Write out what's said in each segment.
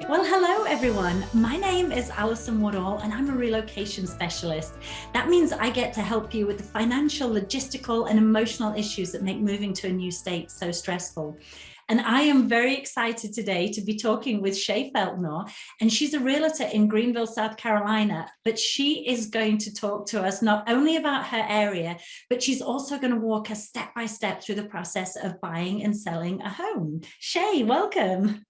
Well, hello everyone. My name is Alison Woodall and I'm a relocation specialist. That means I get to help you with the financial, logistical, and emotional issues that make moving to a new state so stressful. And I am very excited today to be talking with Shay Felknor, and she's a realtor in Greenville, South Carolina, but she is going to talk to us not only about her area, but she's also going to walk us step by step through the process of buying and selling a home. Shay, welcome.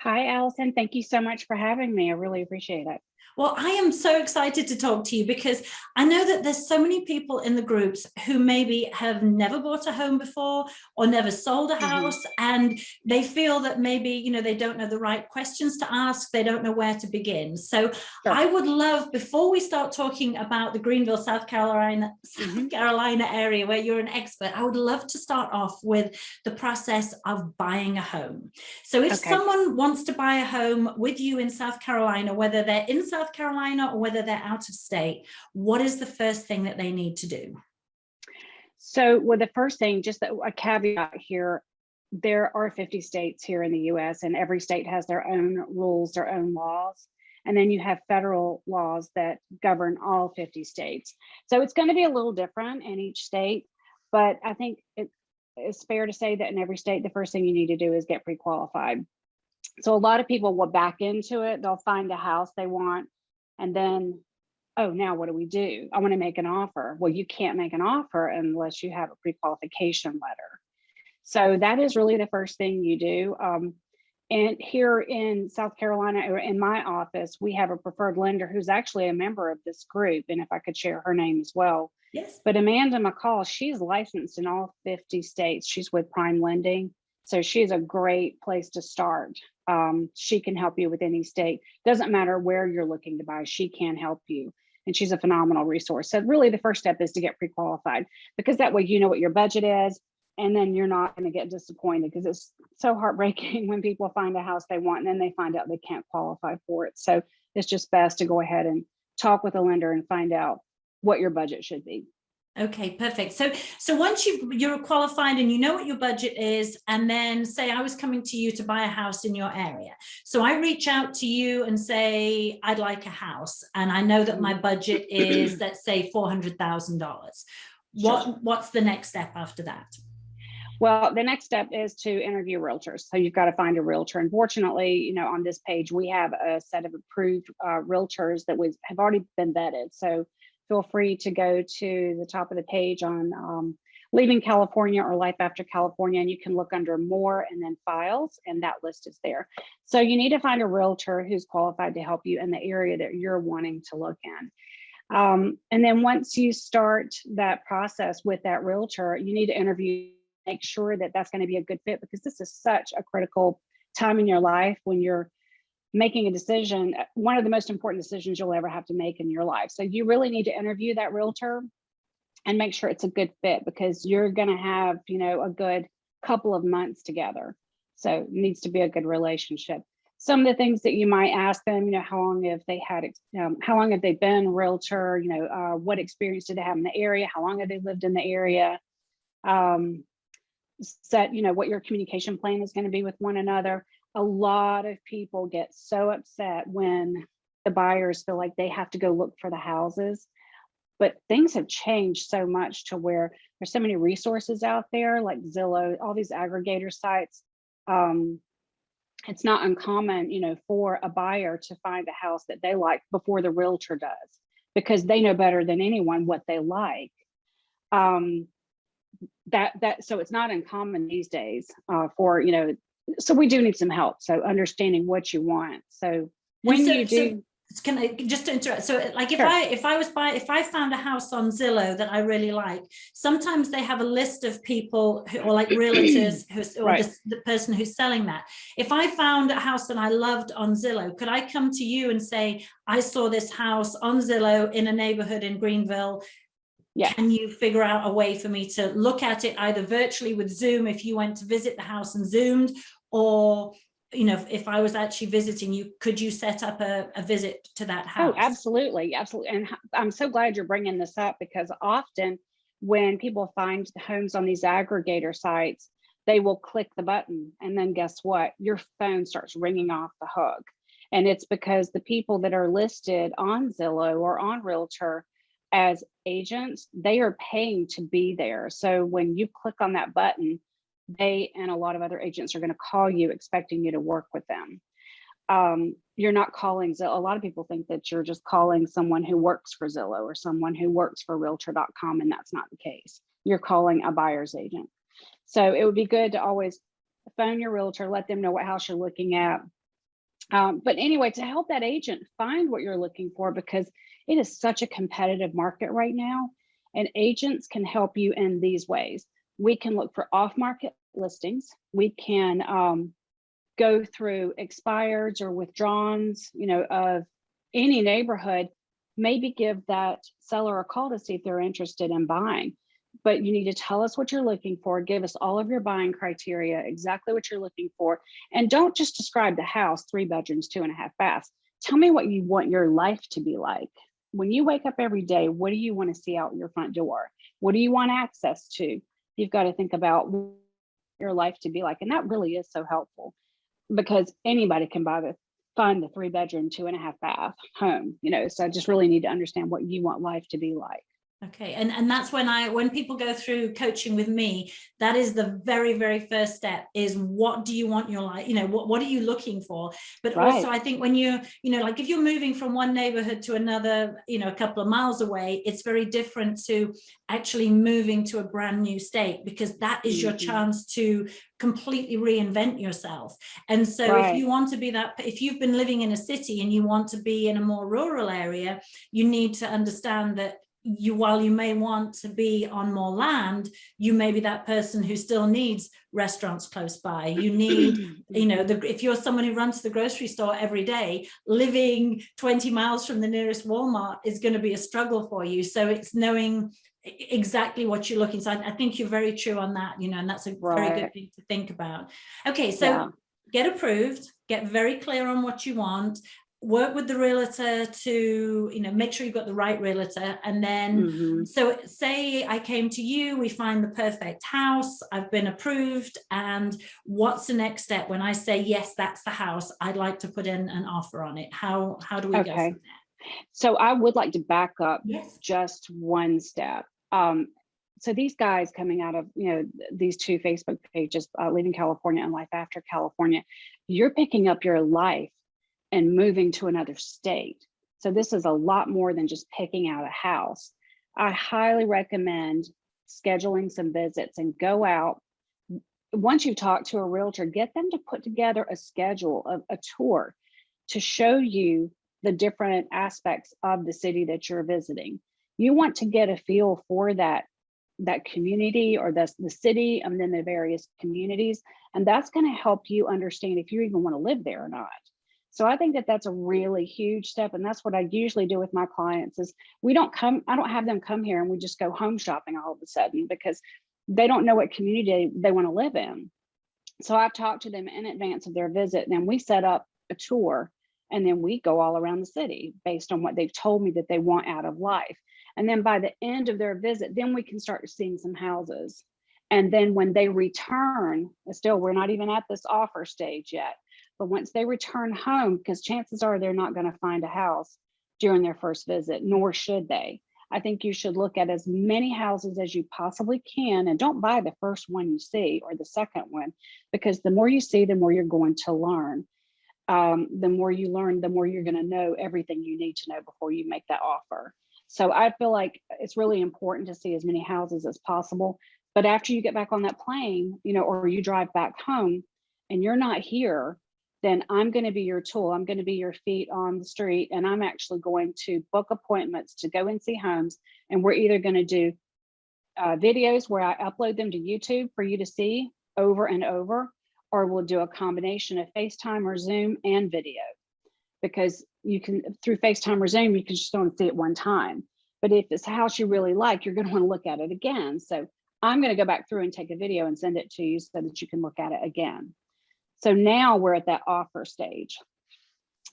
Hi, Allison. Thank you so much for having me. I really appreciate it. Well, I am so excited to talk to you because I know that there's so many people in the groups who maybe have never bought a home before or never sold a house, and they feel that maybe, they don't know the right questions to ask. They don't know where to begin. So I would love, before we start talking about the Greenville, South Carolina area where you're an expert, I would love to start off with the process of buying a home. So if someone wants to buy a home with you in South Carolina, whether they're in South Carolina or whether they're out of state, what is the first thing that they need to do? So, well, the first thing, just a caveat here, there are 50 states here in the US, and every state has their own rules, their own laws. And then you have federal laws that govern all 50 states. So it's going to be a little different in each state, but I think it's fair to say that in every state, the first thing you need to do is get pre-qualified. So a lot of people will back into it. They'll find a house they want, and then, oh, now what do we do? I want to make an offer. Well, you can't make an offer unless you have a pre-qualification letter. So that is really the first thing you do. And here in South Carolina, or in my office, we have a preferred lender who's actually a member of this group. And if I could share her name as well. Yes. But Amanda McCall, she's licensed in all 50 states. She's with Prime Lending. So she's a great place to start. She can help you with any state. Doesn't matter where you're looking to buy, she can help you. And she's a phenomenal resource. So really the first step is to get pre-qualified, because that way you know what your budget is, and then you're not going to get disappointed, because it's so heartbreaking when people find a house they want and then they find out they can't qualify for it. So it's just best to go ahead and talk with a lender and find out what your budget should be. Okay, perfect. So once you're qualified and you know what your budget is, and then say I was coming to you to buy a house in your area. So I reach out to you and say, I'd like a house, and I know that my budget is, let's say, $400,000. What's the next step after that? Well, the next step is to interview realtors. So you've got to find a realtor. Unfortunately, on this page, we have a set of approved realtors that have already been vetted. So feel free to go to the top of the page on Leaving California or Life After California, and you can look under More and then Files, and that list is there. So you need to find a realtor who's qualified to help you in the area that you're wanting to look in. And then once you start that process with that realtor, you need to interview, make sure that that's going to be a good fit, because this is such a critical time in your life when you're making a decision, one of the most important decisions you'll ever have to make in your life. So you really need to interview that realtor and make sure it's a good fit, because you're going to have, a good couple of months together. So it needs to be a good relationship. Some of the things that you might ask them, how long have they been a realtor? What experience did they have in the area? How long have they lived in the area? Set, what your communication plan is going to be with one another. A lot of people get so upset when the buyers feel like they have to go look for the houses, but things have changed so much to where there's so many resources out there, like Zillow, all these aggregator sites. It's not uncommon, for a buyer to find a house that they like before the realtor does, because they know better than anyone what they like. So it's not uncommon these days for, so we do need some help. So understanding what you want. So when you do, can I just interrupt? So like if I found a house on Zillow that I really like, sometimes they have a list of people or like realtors the person who's selling that. If I found a house that I loved on Zillow, could I come to you and say, I saw this house on Zillow in a neighborhood in Greenville? Yeah. Can you figure out a way for me to look at it either virtually with Zoom if you went to visit the house and Zoomed, or if I was actually visiting you, could you set up a visit to that house? Oh, absolutely. Absolutely. And I'm so glad you're bringing this up, because often when people find homes on these aggregator sites, they will click the button, and then guess what? Your phone starts ringing off the hook. And it's because the people that are listed on Zillow or on Realtor as agents, they are paying to be there. So when you click on that button, they and a lot of other agents are going to call you expecting you to work with them. You're not calling Zillow. A lot of people think that you're just calling someone who works for Zillow or someone who works for realtor.com, and that's not the case. You're calling a buyer's agent. So it would be good to always phone your realtor, let them know what house you're looking at. But anyway, to help that agent find what you're looking for, because it is such a competitive market right now, and agents can help you in these ways. We can look for off-market listings. We can go through expireds or withdrawns, of any neighborhood, maybe give that seller a call to see if they're interested in buying. But you need to tell us what you're looking for, give us all of your buying criteria, exactly what you're looking for. And don't just describe the house, 3 bedrooms, 2.5 baths. Tell me what you want your life to be like. When you wake up every day, what do you want to see out your front door? What do you want access to? You've got to think about what your life to be like. And that really is so helpful, because anybody can find the 3 bedroom, 2.5 bath home, so I just really need to understand what you want life to be like. Okay. And that's when people go through coaching with me, that is the very, very first step, is what do you want your life, what are you looking for? But also I think when you, like if you're moving from one neighborhood to another, a couple of miles away, it's very different to actually moving to a brand new state, because that is your chance to completely reinvent yourself. And so if you want to be if you've been living in a city and you want to be in a more rural area, you need to understand that while you may want to be on more land, you may be that person who still needs restaurants close by. You need, if you're someone who runs to the grocery store every day, living 20 miles from the nearest Walmart is going to be a struggle for you. So it's knowing exactly what you're looking. So I think you're very true on that, and that's a very good thing to think about. Okay, so get approved, get very clear on what you want. Work with the realtor to, make sure you've got the right realtor. And then, so say I came to you, we find the perfect house, I've been approved. And what's the next step? When I say, yes, that's the house, I'd like to put in an offer on it. How do we go from there? So I would like to back up just one step. So these guys coming out of, these 2 Facebook pages, Leaving California and Life After California, you're picking up your life and moving to another state. So this is a lot more than just picking out a house. I highly recommend scheduling some visits and go out. Once you've talked to a realtor, get them to put together a schedule of a tour to show you the different aspects of the city that you're visiting. You want to get a feel for that community or the city, and then the various communities. And that's going to help you understand if you even want to live there or not. So I think that that's a really huge step. And that's what I usually do with my clients is I don't have them come here and we just go home shopping all of a sudden, because they don't know what community they want to live in. So I've talked to them in advance of their visit, and then we set up a tour, and then we go all around the city based on what they've told me that they want out of life. And then by the end of their visit, then we can start seeing some houses. And then when they return, still, we're not even at this offer stage yet. But once they return home, because chances are they're not going to find a house during their first visit, nor should they. I think you should look at as many houses as you possibly can, and don't buy the first one you see or the second one, because the more you see, the more you're going to learn. The more you learn, the more you're going to know everything you need to know before you make that offer. So I feel like it's really important to see as many houses as possible. But after you get back on that plane, or you drive back home and you're not here, then I'm going to be your tool. I'm going to be your feet on the street, and I'm actually going to book appointments to go and see homes. And we're either going to do videos where I upload them to YouTube for you to see over and over, or we'll do a combination of FaceTime or Zoom and video, because you can, through FaceTime or Zoom, you can just go and see it one time. But if it's a house you really like, you're going to want to look at it again. So I'm going to go back through and take a video and send it to you so that you can look at it again. So now we're at that offer stage.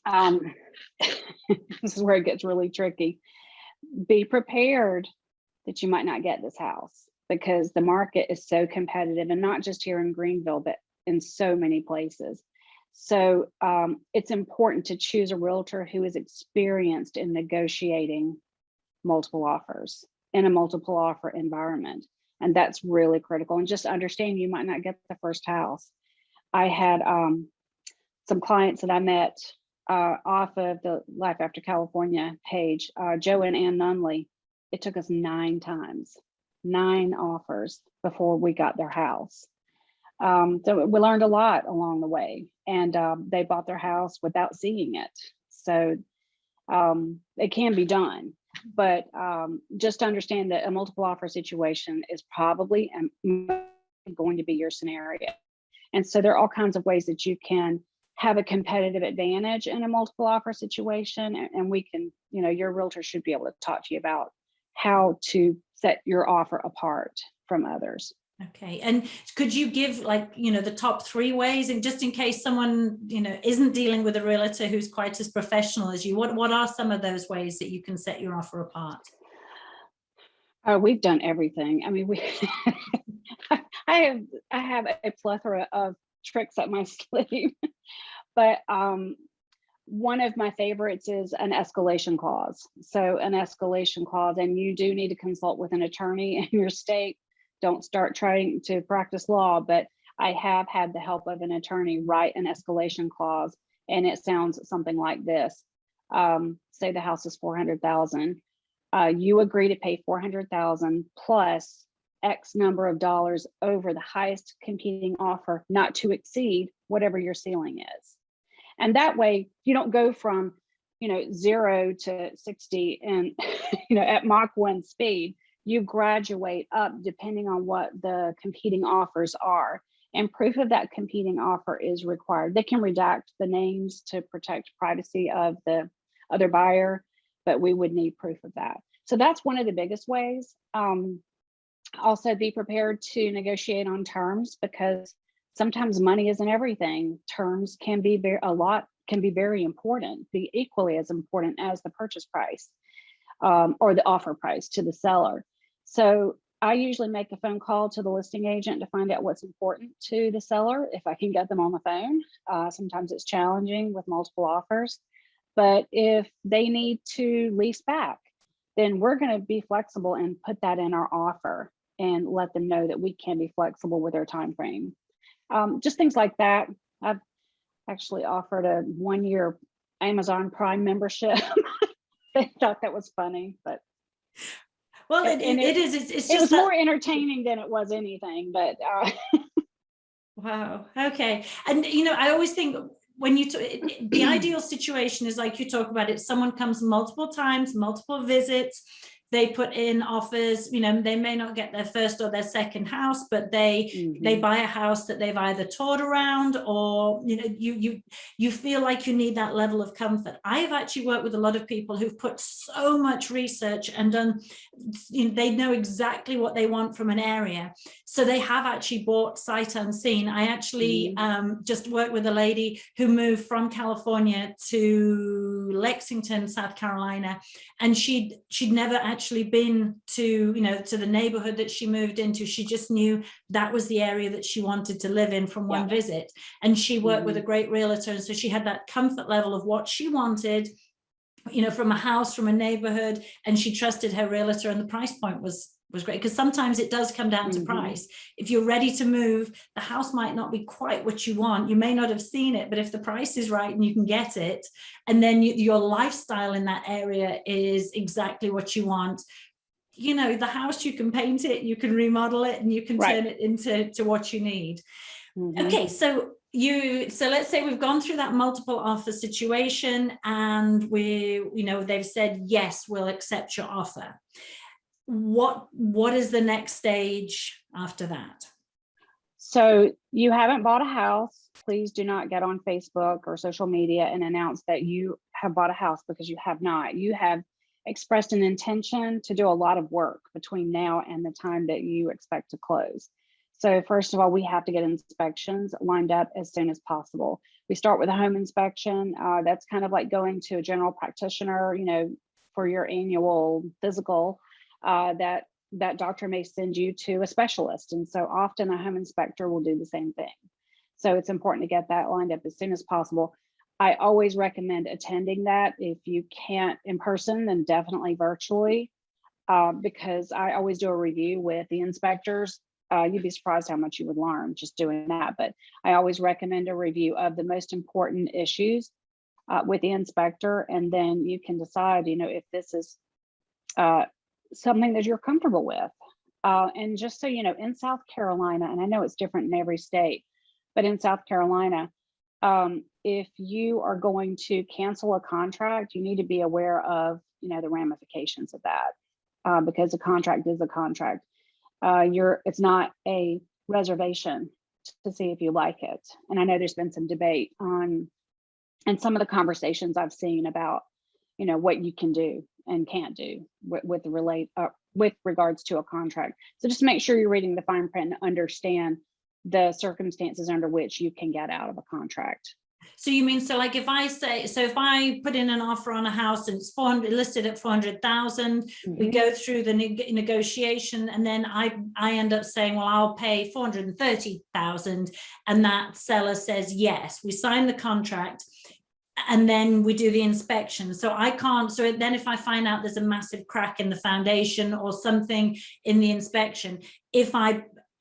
This is where it gets really tricky. Be prepared that you might not get this house, because the market is so competitive, and not just here in Greenville, but in so many places. So it's important to choose a realtor who is experienced in negotiating multiple offers in a multiple offer environment. And that's really critical. And just understand you might not get the first house. I had some clients that I met off of the Life After California page, Joe and Ann Nunley. It took us 9 times, 9 offers before we got their house. So we learned a lot along the way, and they bought their house without seeing it. So it can be done, but just understand that a multiple offer situation is probably going to be your scenario. And so there are all kinds of ways that you can have a competitive advantage in a multiple offer situation. And we can, your realtor should be able to talk to you about how to set your offer apart from others. Okay. And could you give the top 3 ways, and just in case someone, isn't dealing with a realtor who's quite as professional as you, what are some of those ways that you can set your offer apart? We've done everything. I mean, I have a plethora of tricks up my sleeve, but one of my favorites is an escalation clause. So an escalation clause, and you do need to consult with an attorney in your state. Don't start trying to practice law, but I have had the help of an attorney write an escalation clause, and it sounds something like this. Say the house is $400,000. You agree to pay $400,000 plus X number of dollars over the highest competing offer, not to exceed whatever your ceiling is. And that way you don't go from 0 to 60 and at Mach 1 speed. You graduate up depending on what the competing offers are, and proof of that competing offer is required. They can redact the names to protect privacy of the other buyer, but we would need proof of that. So that's one of the biggest ways. Also be prepared to negotiate on terms, because sometimes money isn't everything. Terms can be very important, be equally as important as the purchase price or the offer price to the seller. So I usually make a phone call to the listing agent to find out what's important to the seller, if I can get them on the phone. Sometimes it's challenging with multiple offers, but if they need to lease back, then we're going to be flexible and put that in our offer and let them know that we can be flexible with their time frame. Just things like that. I've actually offered a 1-year Amazon Prime membership. They thought that was funny, but well, it is. It's just more entertaining than it was anything. But wow. Okay. And I always think when the ideal situation is like you talk about it. Someone comes multiple times, multiple visits. They put in offers, they may not get their first or their second house, but they buy a house that they've either toured around, or you feel like you need that level of comfort. I have actually worked with a lot of people who've put so much research and done, they know exactly what they want from an area. So they have actually bought sight unseen. I actually just worked with a lady who moved from California to Lexington, South Carolina, and she'd never actually been to to the neighborhood that she moved into. She just knew that was the area that she wanted to live in from one visit, and she worked with a great realtor, and so she had that comfort level of what she wanted from a house, from a neighborhood, and she trusted her realtor, and the price point was great, because sometimes it does come down to price. If you're ready to move, the house might not be quite what you want. You may not have seen it, but if the price is right and you can get it, and then your lifestyle in that area is exactly what you want, the house, you can paint it, you can remodel it, and you can turn it into what you need. Okay, so let's say we've gone through that multiple offer situation, and they've said, yes, we'll accept your offer. What is the next stage after that? So you haven't bought a house. Please do not get on Facebook or social media and announce that you have bought a house, because you have not. You have expressed an intention to do a lot of work between now and the time that you expect to close. So first of all, we have to get inspections lined up as soon as possible. We start with a home inspection. That's kind of like going to a general practitioner, for your annual physical. That doctor may send you to a specialist. And so often a home inspector will do the same thing. So it's important to get that lined up as soon as possible. I always recommend attending that. If you can't in person, then definitely virtually, because I always do a review with the inspectors. You'd be surprised how much you would learn just doing that. But I always recommend a review of the most important issues with the inspector, and then you can decide, if this is something that you're comfortable with. And just so you know, in South Carolina, and I know it's different in every state, but in South Carolina, if you are going to cancel a contract, you need to be aware of, the ramifications of that, because a contract is a contract. It's not a reservation to see if you like it. And I know there's been some debate on, and some of the conversations I've seen about, what you can do and can't do with regards to a contract. So just make sure you're reading the fine print and understand the circumstances under which you can get out of a contract. So you mean, so like if I put in an offer on a house and it's listed at 400,000, we go through the negotiation, and then I end up saying, well, I'll pay 430,000, and that seller says yes, we sign the contract, and then we do the inspection. So I can't, so then if I find out there's a massive crack in the foundation or something in the inspection,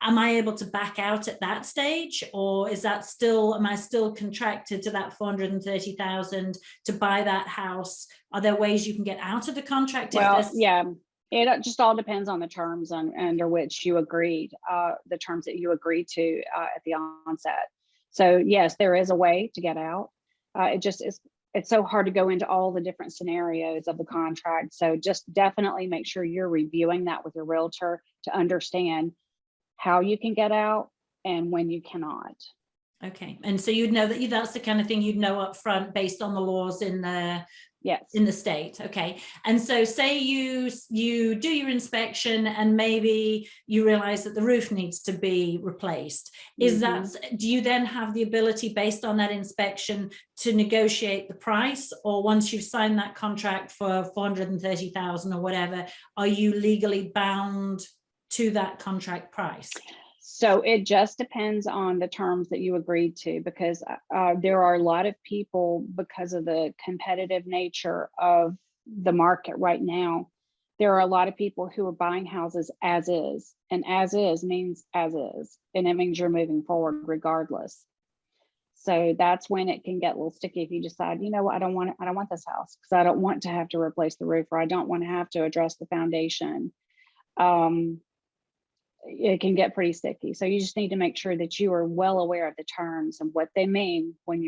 am I able to back out at that stage, or is that still, am I still contracted to that 430,000 to buy that house? Are there ways you can get out of the contract? Well, yeah, it just all depends on the terms under which you agreed, the terms that you agreed to at the onset. So yes, there is a way to get out. It's so hard to go into all the different scenarios of the contract. So just definitely make sure you're reviewing that with your realtor to understand how you can get out and when you cannot. Okay, and so you'd know that's the kind of thing you'd know up front based on the laws in the state. Okay, and so say you do your inspection and maybe you realize that the roof needs to be replaced. Do you then have the ability based on that inspection to negotiate the price, or once you've signed that contract for 430,000 or whatever, are you legally bound to that contract price? So it just depends on the terms that you agreed to, because there are a lot of people, because of the competitive nature of the market right now, there are a lot of people who are buying houses as is, and as is means as is, and it means you're moving forward regardless. So that's when it can get a little sticky if you decide, you know what, I don't want this house because I don't want to have to replace the roof, or I don't want to have to address the foundation. It can get pretty sticky. So you just need to make sure that you are well aware of the terms and what they mean when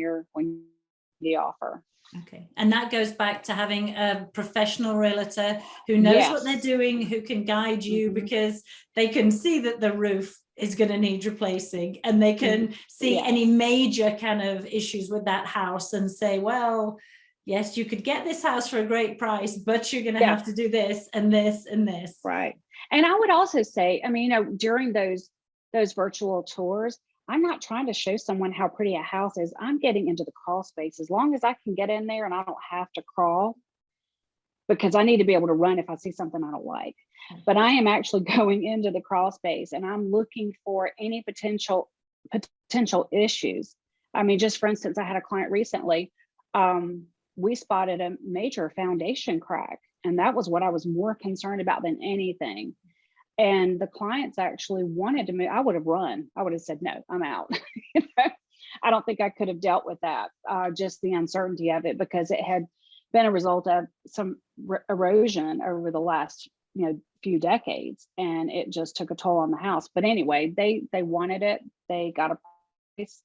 the offer. Okay, and that goes back to having a professional realtor who knows what they're doing, who can guide you, because they can see that the roof is going to need replacing, and they can see any major kind of issues with that house and say, well, yes, you could get this house for a great price, but you're going to have to do this and this and this. Right. And I would also say, I mean, during those virtual tours, I'm not trying to show someone how pretty a house is. I'm getting into the crawl space. As long as I can get in there and I don't have to crawl, because I need to be able to run if I see something I don't like. But I am actually going into the crawl space and I'm looking for any potential issues. I mean, just for instance, I had a client recently, we spotted a major foundation crack. And that was what I was more concerned about than anything. And the clients actually wanted to move. I would have run. I would have said, no, I'm out. I don't think I could have dealt with that, just the uncertainty of it, because it had been a result of some erosion over the last few decades. And it just took a toll on the house. But anyway, they wanted it. They got a price.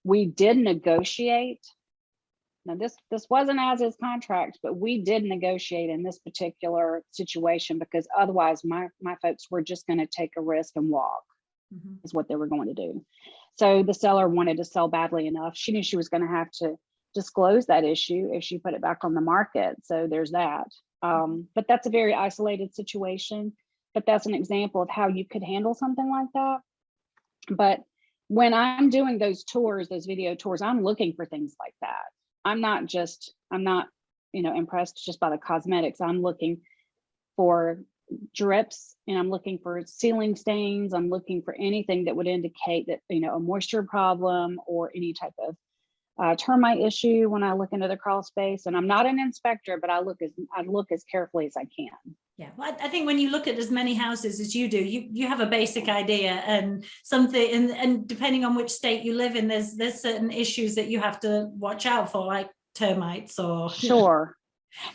We did negotiate. Now, this wasn't as is contract, but we did negotiate in this particular situation, because otherwise my folks were just going to take a risk and walk, is what they were going to do. So the seller wanted to sell badly enough. She knew she was going to have to disclose that issue if she put it back on the market. So there's that. But that's a very isolated situation. But that's an example of how you could handle something like that. But when I'm doing those tours, those video tours, I'm looking for things like that. I'm not impressed just by the cosmetics. I'm looking for drips, and I'm looking for ceiling stains. I'm looking for anything that would indicate that, a moisture problem or any type of termite issue when I look into the crawl space. And I'm not an inspector, but I look as carefully as I can. Yeah, well, I think when you look at as many houses as you do, you have a basic idea and something, and depending on which state you live in, there's certain issues that you have to watch out for, like termites or. Sure.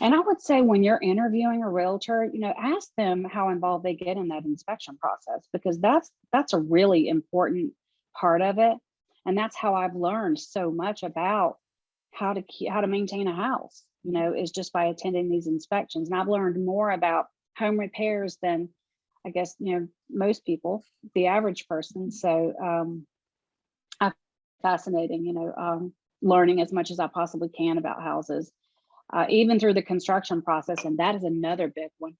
And I would say when you're interviewing a realtor, ask them how involved they get in that inspection process, because that's a really important part of it. And that's how I've learned so much about how to maintain a house, is just by attending these inspections. And I've learned more about home repairs than, I guess, most people, the average person. So fascinating, learning as much as I possibly can about houses, even through the construction process. And that is another big one.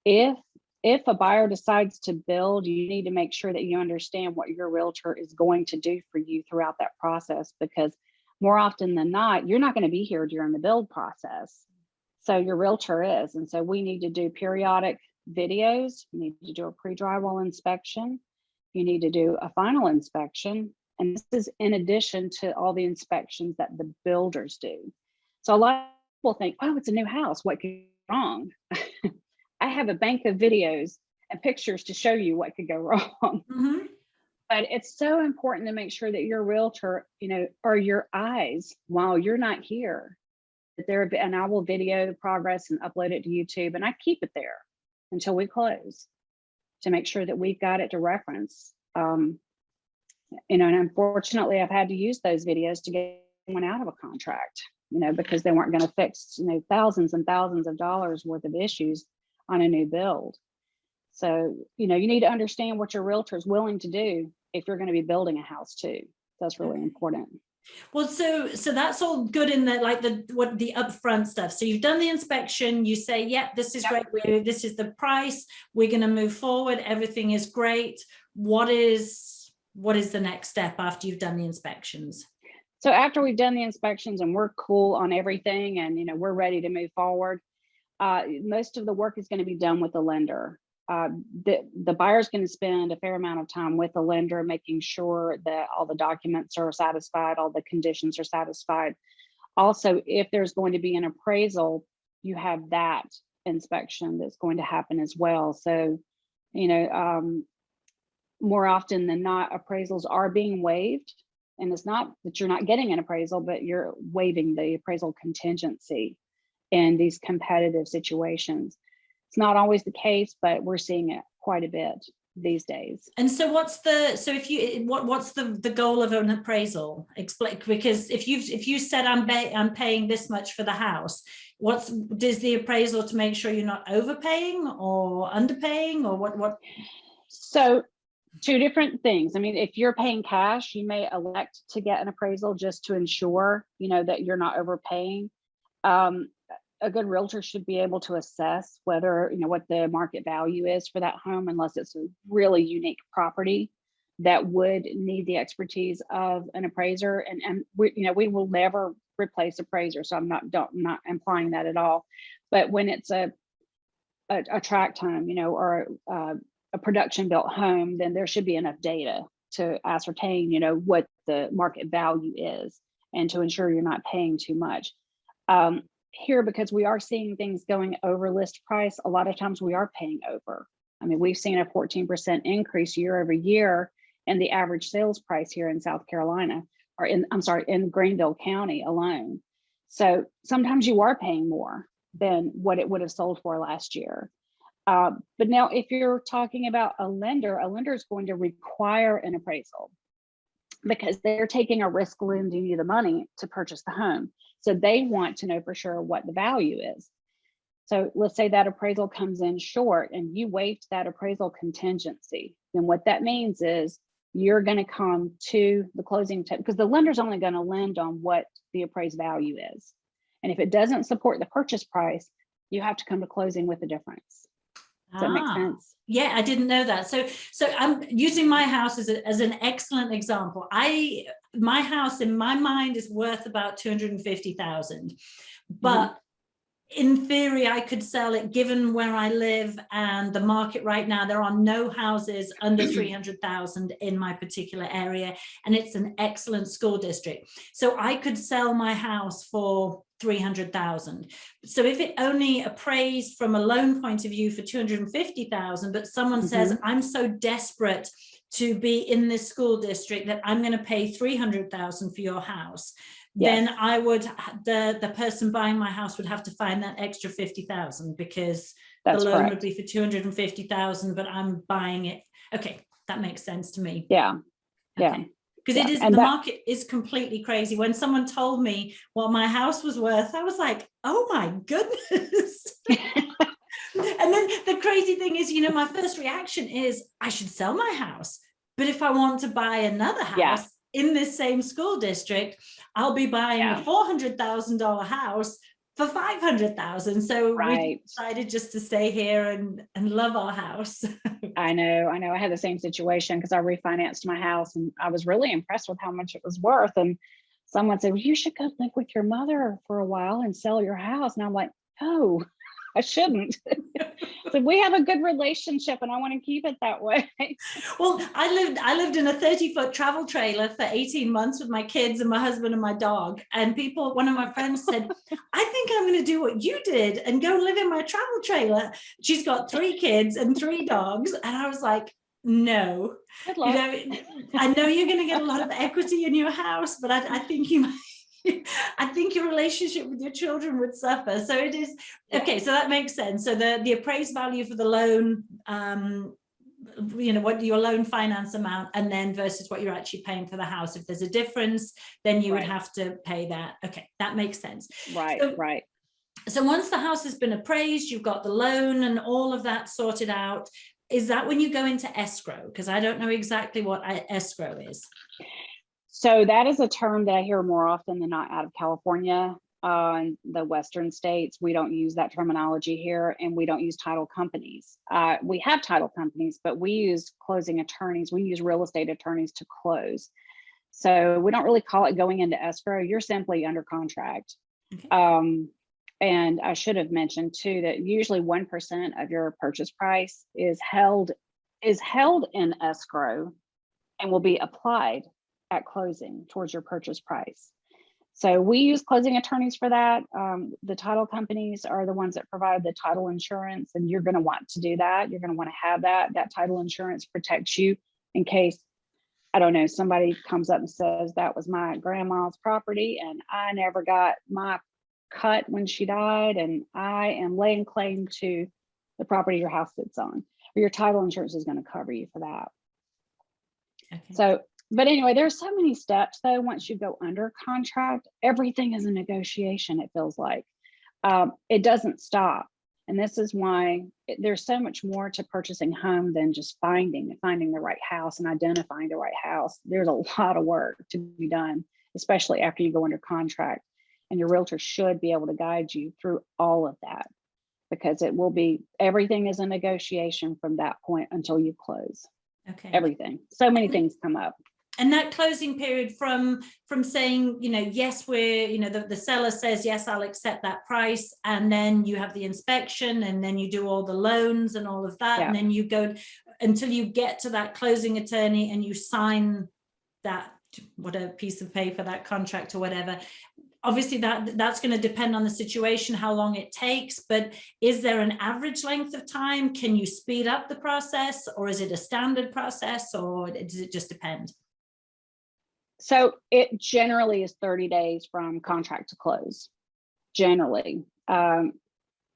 If a buyer decides to build, you need to make sure that you understand what your realtor is going to do for you throughout that process, because more often than not, you're not going to be here during the build process. So your realtor is. And so we need to do periodic videos. You need to do a pre-drywall inspection. You need to do a final inspection. And this is in addition to all the inspections that the builders do. So a lot of people think, oh, it's a new house, what could go wrong? I have a bank of videos and pictures to show you what could go wrong. Mm-hmm. But it's so important to make sure that your realtor, are your eyes while you're not here. And I will video the progress and upload it to YouTube, and I keep it there until we close to make sure that we've got it to reference. And unfortunately, I've had to use those videos to get someone out of a contract, because they weren't going to fix, thousands and thousands of dollars worth of issues on a new build. So, you need to understand what your realtor is willing to do if you're going to be building a house too. That's really important. Well, so that's all good in the upfront stuff. So you've done the inspection, you say, yeah, this is great. This is the price. We're going to move forward. Everything is great. What is the next step after you've done the inspections? So after we've done the inspections and we're cool on everything and, we're ready to move forward, most of the work is going to be done with the lender. The buyer's going to spend a fair amount of time with the lender, making sure that all the documents are satisfied, all the conditions are satisfied. Also, if there's going to be an appraisal, you have that inspection that's going to happen as well. So, more often than not, appraisals are being waived. And it's not that you're not getting an appraisal, but you're waiving the appraisal contingency in these competitive situations. It's not always the case, but we're seeing it quite a bit these days. And so what's the goal of an appraisal? Explain, because if you said I'm paying this much for the house, does the appraisal to make sure you're not overpaying or underpaying, or what? So two different things. I mean, if you're paying cash, you may elect to get an appraisal just to ensure, that you're not overpaying. A good realtor should be able to assess whether, what the market value is for that home, unless it's a really unique property that would need the expertise of an appraiser. And we will never replace appraiser. So I'm not implying that at all. But when it's a tract home, or a production built home, then there should be enough data to ascertain, what the market value is and to ensure you're not paying too much. Here, because we are seeing things going over list price, a lot of times we are paying over. I mean, we've seen a 14% increase year over year in the average sales price here in South Carolina, or in Greenville County alone. So sometimes you are paying more than what it would have sold for last year. But now if you're talking about a lender is going to require an appraisal because they're taking a risk lending you the money to purchase the home. So they want to know for sure what the value is. So let's say that appraisal comes in short and you waived that appraisal contingency. Then what that means is you're going to come to the closing because the lender's only going to lend on what the appraised value is. And if it doesn't support the purchase price, you have to come to closing with the difference. Does that make sense? Yeah, I didn't know that. So I'm using my house as an excellent example. My house in my mind is worth about $250,000, but in theory, I could sell it given where I live and the market right now. There are no houses under 300,000 in my particular area, and it's an excellent school district. So I could sell my house for 300,000. So if it only appraised from a loan point of view for 250,000, but someone says, I'm so desperate to be in this school district that I'm going to pay 300,000 for your house, then I would, the person buying my house would have to find that extra 50,000 because the loan would be for 250,000, but I'm buying it. Okay, that makes sense to me. Yeah. Okay. Yeah. Because it is, and the market is completely crazy. When someone told me what my house was worth, I was like, oh my goodness. And then the crazy thing is, you know, my first reaction is I should sell my house. But if I want to buy another house in this same school district, I'll be buying a $400,000 house for 500,000. So we decided just to stay here and love our house. I know. I had the same situation because I refinanced my house and I was really impressed with how much it was worth. And someone said, well, you should go live with your mother for a while and sell your house. And I'm like, oh, I shouldn't. So we have a good relationship and I want to keep it that way. Well, I lived in a 30-foot travel trailer for 18 months with my kids and my husband and my dog. And one of my friends said, I think I'm going to do what you did and go live in my travel trailer. She's got 3 kids and 3 dogs. And I was like, no, you know, I know you're going to get a lot of equity in your house, but I think you might. I think your relationship with your children would suffer. So it is okay. So that makes sense. So the appraised value for the loan, you know, what your loan finance amount, and then versus what you're actually paying for the house. If there's a difference, then you would have to pay that. Okay, that makes sense. Right. So once the house has been appraised, you've got the loan and all of that sorted out. Is that when you go into escrow? Because I don't know exactly what escrow is. So that is a term that I hear more often than not out of California. In the Western states, we don't use that terminology here, and we don't use title companies. We have title companies, but we use closing attorneys. We use real estate attorneys to close. So we don't really call it going into escrow. You're simply under contract. Okay. And I should have mentioned too that usually 1% of your purchase price is held in escrow and will be applied at closing towards your purchase price. So we use closing attorneys for that. The title companies are the ones that provide the title insurance, and you're going to want to do that. You're going to want to have that. That title insurance protects you in case, I don't know, somebody comes up and says that was my grandma's property and I never got my cut when she died, and I am laying claim to the property your house sits on. Or your title insurance is going to cover you for that. Okay. So, but anyway, there's so many steps though. Once you go under contract, everything is a negotiation, it feels like. It doesn't stop. And this is why there's so much more to purchasing home than just finding the right house and identifying the right house. There's a lot of work to be done, especially after you go under contract. And your realtor should be able to guide you through all of that, because it will be, everything is a negotiation from that point until you close. Okay. Everything. So many things come up. And that closing period from saying, you know, yes, we're, you know, the seller says, yes, I'll accept that price. And then you have the inspection, and then you do all the loans and all of that. Yeah. And then you go until you get to that closing attorney and you sign that, whatever piece of paper, that contract or whatever. Obviously that's going to depend on the situation, how long it takes, but is there an average length of time? Can you speed up the process, or is it a standard process, or does it just depend? So it generally is 30 days from contract to close, generally. And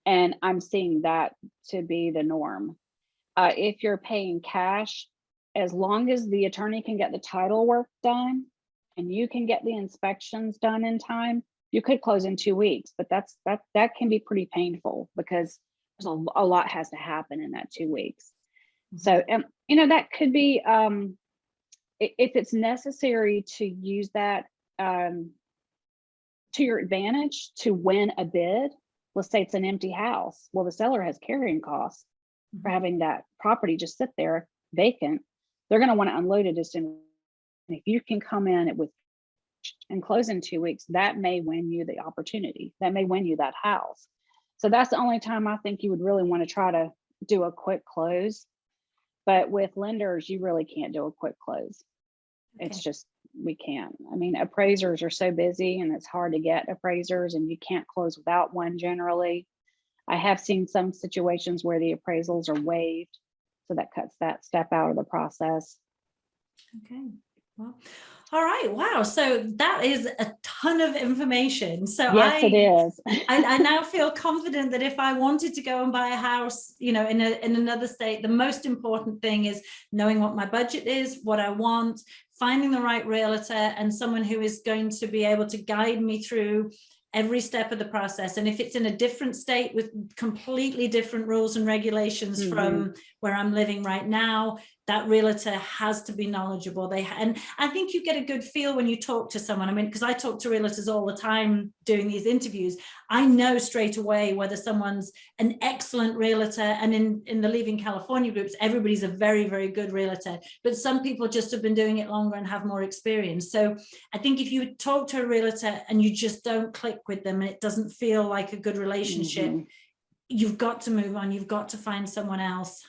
I'm seeing that to be the norm. If you're paying cash, as long as the attorney can get the title work done and you can get the inspections done in time, you could close in 2 weeks, but that can be pretty painful because there's a lot has to happen in that 2 weeks. So, you know, that could be, if it's necessary to use that to your advantage to win a bid. Let's say it's an empty house. Well, the seller has carrying costs for having that property just sit there vacant. They're going to want to unload it as soon. If you can come in with and close in 2 weeks, that may win you the opportunity. That may win you that house. So that's the only time I think you would really want to try to do a quick close. But with lenders, you really can't do a quick close. It's just, we can't. I mean, appraisers are so busy and it's hard to get appraisers, and you can't close without one generally. I have seen some situations where the appraisals are waived, so that cuts that step out of the process. Okay. Well, all right. Wow. So that is a ton of information. So yes, it is. I now feel confident that if I wanted to go and buy a house, you know, in another state, the most important thing is knowing what my budget is, what I want, finding the right realtor, and someone who is going to be able to guide me through every step of the process. And if it's in a different state with completely different rules and regulations from where I'm living right now, that realtor has to be knowledgeable. And I think you get a good feel when you talk to someone. I mean, because I talk to realtors all the time doing these interviews, I know straight away whether someone's an excellent realtor. And in the Leaving California groups, everybody's a very, very good realtor, but some people just have been doing it longer and have more experience. So I think if you talk to a realtor and you just don't click with them and it doesn't feel like a good relationship, you've got to move on. You've got to find someone else.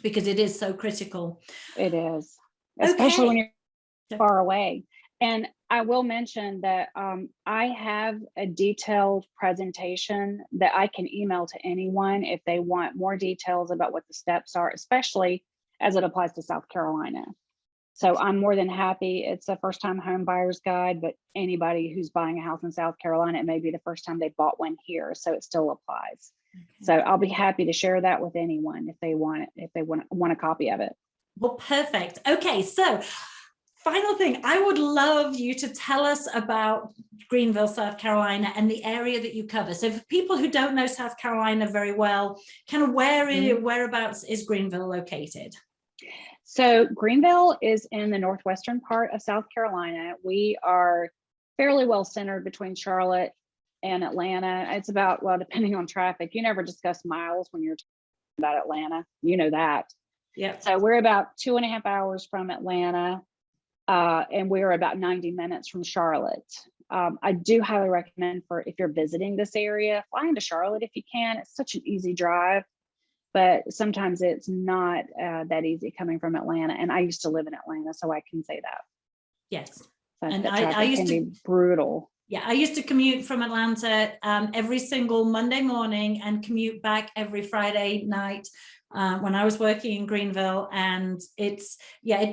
Because it is so critical. It is, especially when you're far away. And I will mention that I have a detailed presentation that I can email to anyone if they want more details about what the steps are, especially as it applies to South Carolina. So I'm more than happy. It's a first time home buyer's guide, but anybody who's buying a house in South Carolina, it may be the first time they bought one here, so it still applies. So I'll be happy to share that with anyone if they want it, if they want a copy of it. Well, perfect. Okay, so final thing, I would love you to tell us about Greenville, South Carolina, and the area that you cover. So for people who don't know South Carolina very well, kind of whereabouts is Greenville located? So Greenville is in the northwestern part of South Carolina. We are fairly well centered between Charlotte and Atlanta. It's about, well, depending on traffic, you never discuss miles when you're talking about Atlanta, you know that. Yeah. So we're about 2.5 hours from Atlanta, and we're about 90 minutes from Charlotte. I do highly recommend, for if you're visiting this area, fly into Charlotte if you can. It's such an easy drive, but sometimes it's not that easy coming from Atlanta. And I used to live in Atlanta, so I can say that. Yes. So and I used to be brutal. Yeah, I used to commute from Atlanta every single Monday morning and commute back every Friday night when I was working in Greenville. And it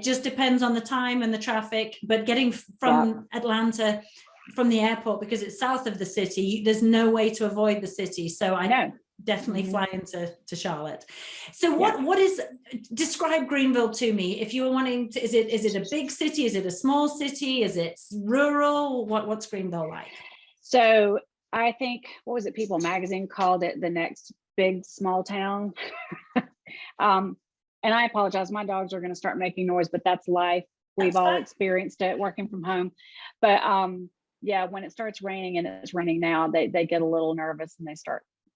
just depends on the time and the traffic, but getting from Atlanta, from the airport, because it's south of the city, there's no way to avoid the city. So I definitely fly into Charlotte. So what is, describe Greenville to me. If you were wanting to, is it a big city? Is it a small city? Is it rural? What's Greenville like? So I think, what was it, People Magazine called it the next big small town. And I apologize, my dogs are going to start making noise, but that's life. We've all experienced it working from home. But yeah, when it starts raining, and it's raining now, they get a little nervous and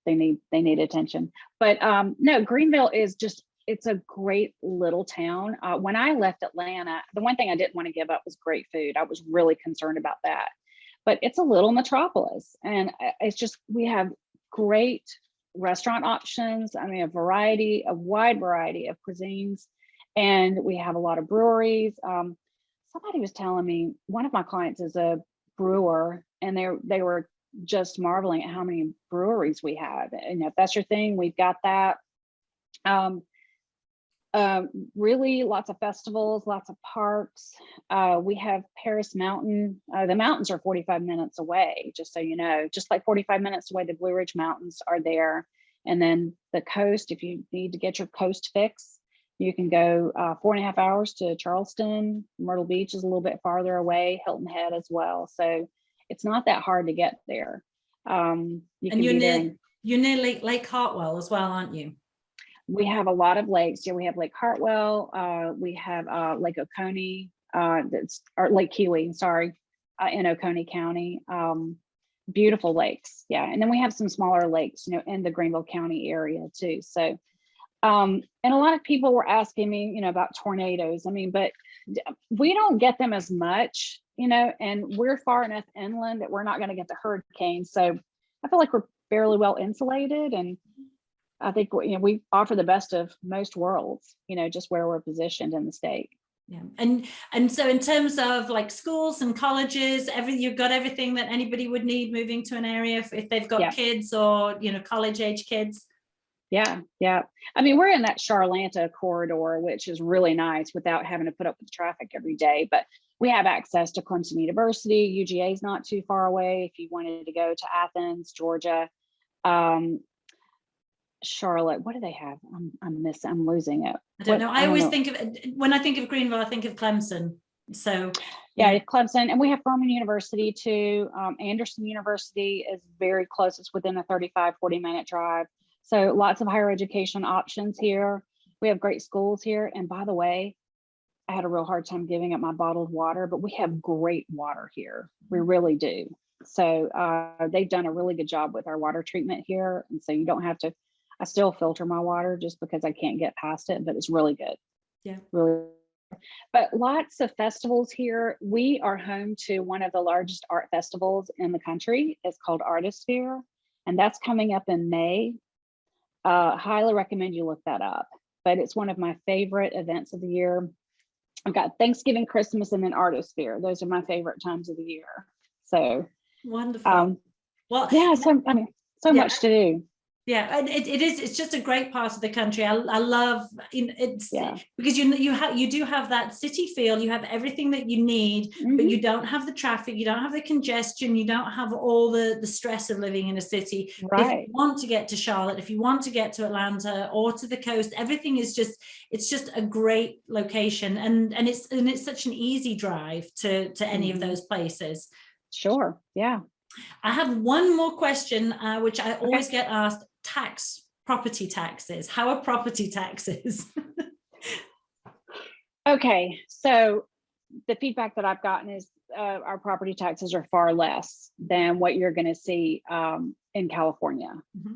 they need attention. But no, Greenville is just, it's a great little town. When I left Atlanta, the one thing I didn't want to give up was great food. I was really concerned about that. But it's a little metropolis, and it's just, we have great restaurant options. I mean, a wide variety of cuisines, and we have a lot of breweries. Somebody was telling me, one of my clients is a brewer, and they were just marveling at how many breweries we have. And if that's your thing, we've got that. Really lots of festivals, lots of parks. We have Paris Mountain. The mountains are 45 minutes away, just so you know, just like 45 minutes away, the Blue Ridge Mountains are there. And then the coast, if you need to get your coast fix, you can go 4.5 hours to Charleston. Myrtle Beach is a little bit farther away, Hilton Head as well. So it's not that hard to get there. You're near Lake Hartwell as well, aren't you? We have a lot of lakes. Yeah, we have Lake Hartwell. We have Lake Oconee, or Lake Keowee, sorry, in Oconee County. Beautiful lakes. Yeah. And then we have some smaller lakes, in the Greenville County area too. So, and a lot of people were asking me, about tornadoes. I mean, but we don't get them as much, and we're far enough inland that we're not going to get the hurricanes. So I feel like we're fairly well insulated, and I think, you know, we offer the best of most worlds, you know, just where we're positioned in the state. Yeah. And so in terms of like schools and colleges, you've got everything that anybody would need moving to an area if they've got Yeah. kids or, you know, college age kids. Yeah, yeah. I mean, we're in that Charlanta corridor, which is really nice without having to put up with traffic every day. But we have access to Clemson University. UGA is not too far away if you wanted to go to Athens, Georgia. Charlotte, what do they have? I'm losing it. I don't know. I always think of, when I think of Greenville, I think of Clemson. So yeah, Clemson, and we have Furman University too. Anderson University is very close. It's within a 35-40 minute drive. So lots of higher education options here. We have great schools here. And by the way, I had a real hard time giving up my bottled water, but we have great water here. We really do. So they've done a really good job with our water treatment here. And so you don't have to, I still filter my water just because I can't get past it, but it's really good. Yeah. Really. But lots of festivals here. We are home to one of the largest art festivals in the country. It's called Artisphere, and that's coming up in May. Highly recommend you look that up, but it's one of my favorite events of the year. I've got Thanksgiving, Christmas, and then Artisphere. Those are my favorite times of the year. So wonderful. Well, yeah, so I mean, so much to do. Yeah, and it's just a great part of the country. I love it's because you do have that city feel. You have everything that you need, but you don't have the traffic, you don't have the congestion, you don't have all the stress of living in a city. Right. If you want to get to Charlotte, if you want to get to Atlanta or to the coast, everything is just, it's just a great location, and it's such an easy drive to any of those places. Sure. Yeah. I have one more question, which I always get asked. Property taxes. How are property taxes? Okay, so the feedback that I've gotten is our property taxes are far less than what you're going to see in California.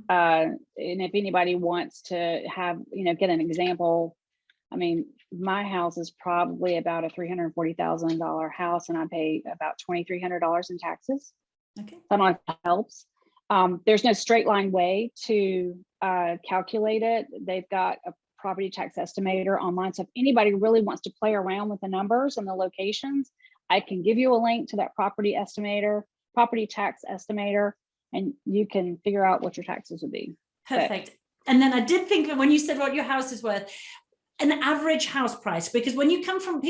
And if anybody wants to have, get an example, I mean, my house is probably about a $340,000 house, and I pay about $2,300 in taxes. Okay, I don't know if that helps. There's no straight line way to calculate it. They've got a property tax estimator online. So if anybody really wants to play around with the numbers and the locations, I can give you a link to that property tax estimator, and you can figure out what your taxes would be. Perfect. And then I did think that when you said what your house is worth, an average house price, because when you come from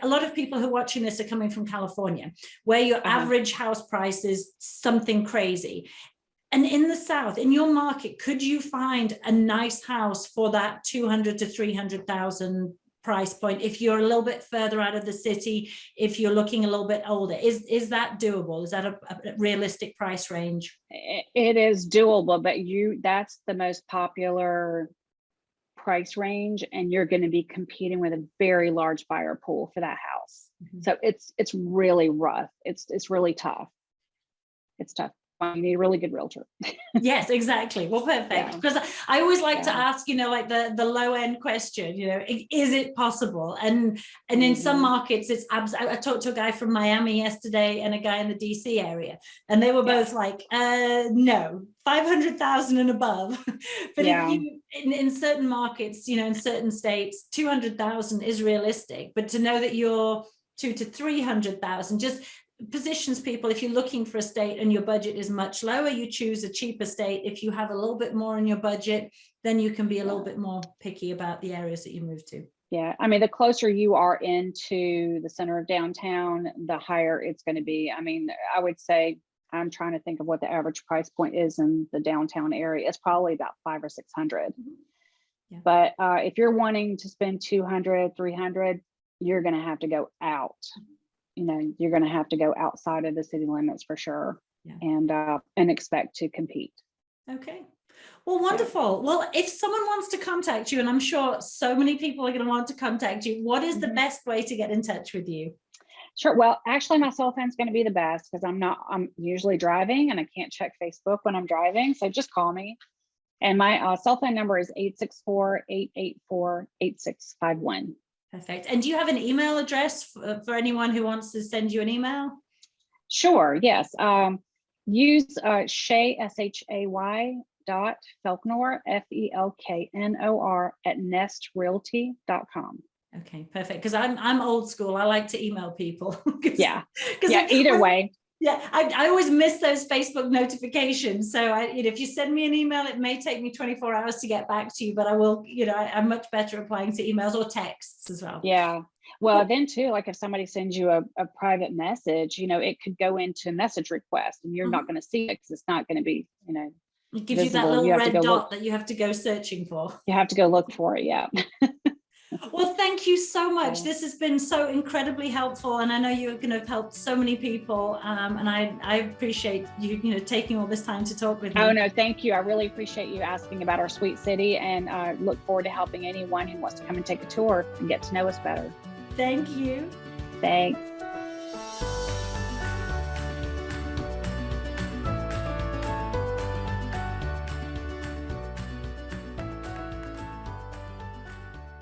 a lot of people who are watching this are coming from California, where your average house price is something crazy. And in the South, in your market, could you find a nice house for that 200 to 300,000 price point if you're a little bit further out of the city, if you're looking a little bit older? Is that doable? Is that a realistic price range? It is doable, but that's the most popular price range, and you're going to be competing with a very large buyer pool for that house. So it's really rough. It's really tough. It's tough. You need a really good realtor. Yes, exactly. Well, perfect. Because I always like to ask, like the low end question, is it possible? And in some markets, it's I talked to a guy from Miami yesterday and a guy in the DC area, and they were both like, no, 500,000 and above. But if you in certain markets, in certain states, 200,000 is realistic. But to know that you're 200,000 to 300,000 just positions people. If you're looking for a state and your budget is much lower, you choose a cheaper state. If you have a little bit more in your budget, then you can be a little bit more picky about the areas that you move to. Yeah, I mean, the closer you are into the center of downtown, the higher it's going to be. I mean, I would say, I'm trying to think of what the average price point is in the downtown area. It's probably about 500 or 600. Yeah. But if you're wanting to spend 200, 300, you're going to have to go out. You're going to have to go outside of the city limits for sure, and expect to compete. Okay. Well, wonderful. Well, if someone wants to contact you, and I'm sure so many people are going to want to contact you, what is the best way to get in touch with you? Sure. Well, actually, my cell phone is going to be the best because I'm usually driving and I can't check Facebook when I'm driving. So just call me. And my cell phone number is 864-884-8651. Perfect. And do you have an email address for anyone who wants to send you an email? Sure. Yes. Use Shay, SHAY Felknor, FELKNOR at nestrealty.com. Okay, perfect. Because I'm old school. I like to email people. Yeah. Either way. Yeah, I always miss those Facebook notifications. So if you send me an email, it may take me 24 hours to get back to you, but I will, I'm much better replying to emails or texts as well. Yeah. Well, then too, like if somebody sends you a private message, it could go into a message request and you're not going to see it because it's not going to be, it gives you that visible. little red dot that you have to go searching for. You have to go look for it. Yeah. Well, thank you so much. This has been so incredibly helpful, and I know you're going to have helped so many people. And I appreciate you, taking all this time to talk with me. Oh no, thank you. I really appreciate you asking about our sweet city, and look forward to helping anyone who wants to come and take a tour and get to know us better. Thank you. Thanks.